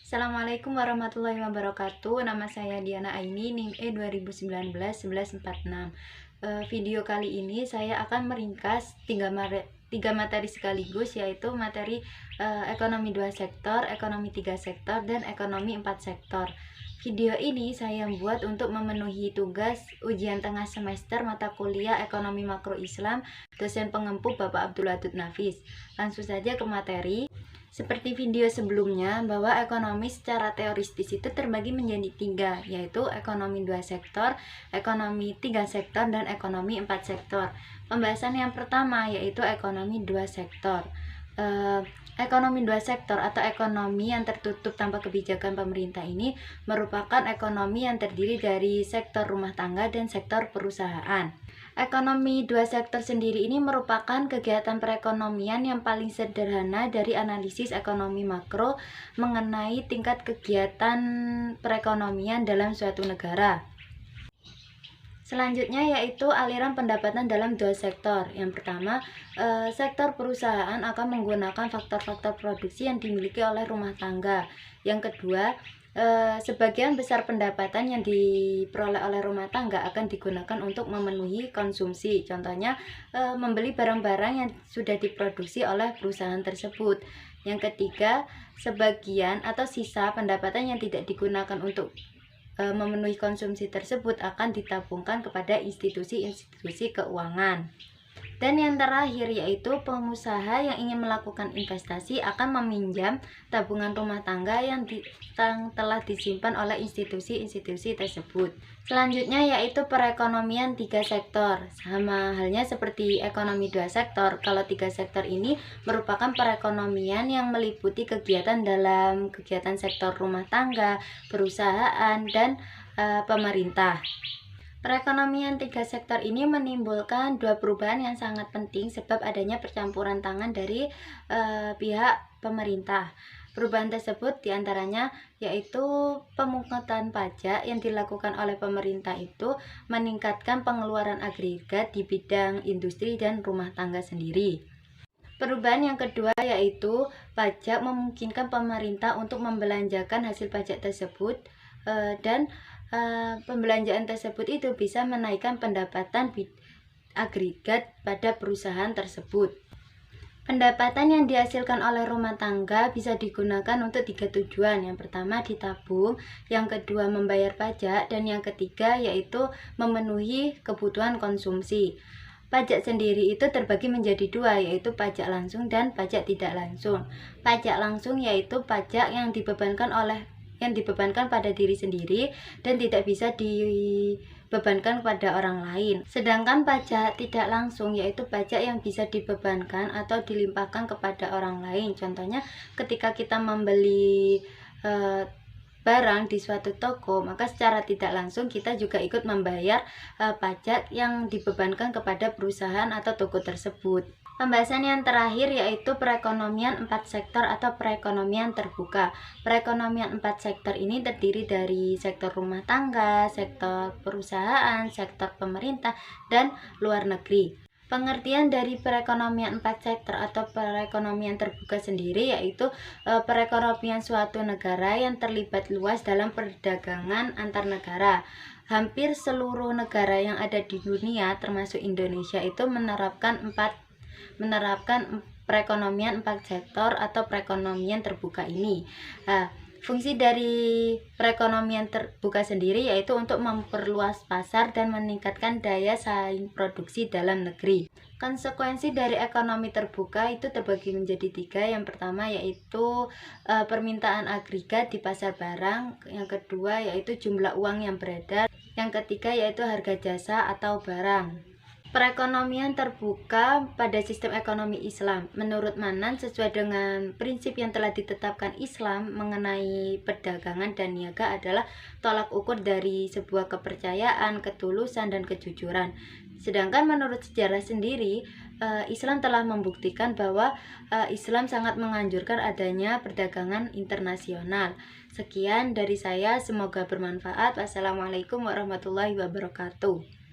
Assalamualaikum warahmatullahi wabarakatuh. Nama saya Diana Aini, NIM E 2019-1146. Video kali ini saya akan meringkas tiga materi sekaligus, yaitu materi ekonomi 2 sektor, ekonomi 3 sektor, dan ekonomi 4 sektor. Video ini saya buat untuk memenuhi tugas ujian tengah semester mata kuliah Ekonomi Makro Islam, dosen pengempu Bapak Abdul Wadud Nafis. Langsung saja ke materi. Seperti video sebelumnya, bahwa ekonomi secara teoristis itu terbagi menjadi tiga, yaitu ekonomi 2 sektor, ekonomi 3 sektor, dan ekonomi 4 sektor. Pembahasan yang pertama yaitu ekonomi 2 sektor. Ekonomi 2 sektor atau ekonomi yang tertutup tanpa kebijakan pemerintah ini merupakan ekonomi yang terdiri dari sektor rumah tangga dan sektor perusahaan. Ekonomi 2 sektor sendiri ini merupakan kegiatan perekonomian yang paling sederhana dari analisis ekonomi makro mengenai tingkat kegiatan perekonomian dalam suatu negara. Selanjutnya yaitu aliran pendapatan dalam 2 sektor. Yang pertama, sektor perusahaan akan menggunakan faktor-faktor produksi yang dimiliki oleh rumah tangga. Yang kedua, sebagian besar pendapatan yang diperoleh oleh rumah tangga akan digunakan untuk memenuhi konsumsi. Contohnya, membeli barang-barang yang sudah diproduksi oleh perusahaan tersebut. Yang ketiga, sebagian atau sisa pendapatan yang tidak digunakan untuk memenuhi konsumsi tersebut akan ditabungkan kepada institusi-institusi keuangan. Dan yang terakhir yaitu pengusaha yang ingin melakukan investasi akan meminjam tabungan rumah tangga yang telah disimpan oleh institusi-institusi tersebut. Selanjutnya yaitu perekonomian 3 sektor. Sama halnya seperti ekonomi 2 sektor, kalau 3 sektor ini merupakan perekonomian yang meliputi kegiatan dalam kegiatan sektor rumah tangga, perusahaan, dan pemerintah. Perekonomian 3 sektor ini menimbulkan dua perubahan yang sangat penting sebab adanya percampuran tangan dari pihak pemerintah. Perubahan tersebut diantaranya yaitu pemungutan pajak yang dilakukan oleh pemerintah itu meningkatkan pengeluaran agregat di bidang industri dan rumah tangga sendiri. Perubahan yang kedua yaitu pajak memungkinkan pemerintah untuk membelanjakan hasil pajak tersebut dan pembelanjaan tersebut itu bisa menaikkan pendapatan agregat pada perusahaan tersebut. Pendapatan yang dihasilkan oleh rumah tangga bisa digunakan untuk 3 tujuan. Yang pertama ditabung, yang kedua membayar pajak, dan yang ketiga yaitu memenuhi kebutuhan konsumsi. Pajak sendiri itu terbagi menjadi dua, yaitu pajak langsung dan pajak tidak langsung. Pajak langsung yaitu pajak yang dibebankan pada diri sendiri dan tidak bisa dibebankan kepada orang lain. Sedangkan pajak tidak langsung yaitu pajak yang bisa dibebankan atau dilimpahkan kepada orang lain. Contohnya ketika kita membeli barang di suatu toko, maka secara tidak langsung kita juga ikut membayar pajak yang dibebankan kepada perusahaan atau toko tersebut. Pembahasan yang terakhir yaitu perekonomian 4 sektor atau perekonomian terbuka. Perekonomian 4 sektor ini terdiri dari sektor rumah tangga, sektor perusahaan, sektor pemerintah, dan luar negeri. Pengertian dari perekonomian 4 sektor atau perekonomian terbuka sendiri yaitu perekonomian suatu negara yang terlibat luas dalam perdagangan antar negara. Hampir seluruh negara yang ada di dunia termasuk Indonesia itu menerapkan perekonomian 4 sektor atau perekonomian terbuka ini. Fungsi dari perekonomian terbuka sendiri yaitu untuk memperluas pasar dan meningkatkan daya saing produksi dalam negeri. Konsekuensi dari ekonomi terbuka itu terbagi menjadi 3. Yang pertama yaitu permintaan agregat di pasar barang. Yang kedua yaitu jumlah uang yang beredar. Yang ketiga yaitu harga jasa atau barang. Perekonomian terbuka pada sistem ekonomi Islam. Menurut Manan, sesuai dengan prinsip yang telah ditetapkan Islam mengenai perdagangan dan niaga adalah tolak ukur dari sebuah kepercayaan, ketulusan, dan kejujuran. Sedangkan menurut sejarah sendiri, Islam telah membuktikan bahwa Islam sangat menganjurkan adanya perdagangan internasional. Sekian dari saya, semoga bermanfaat. Wassalamualaikum warahmatullahi wabarakatuh.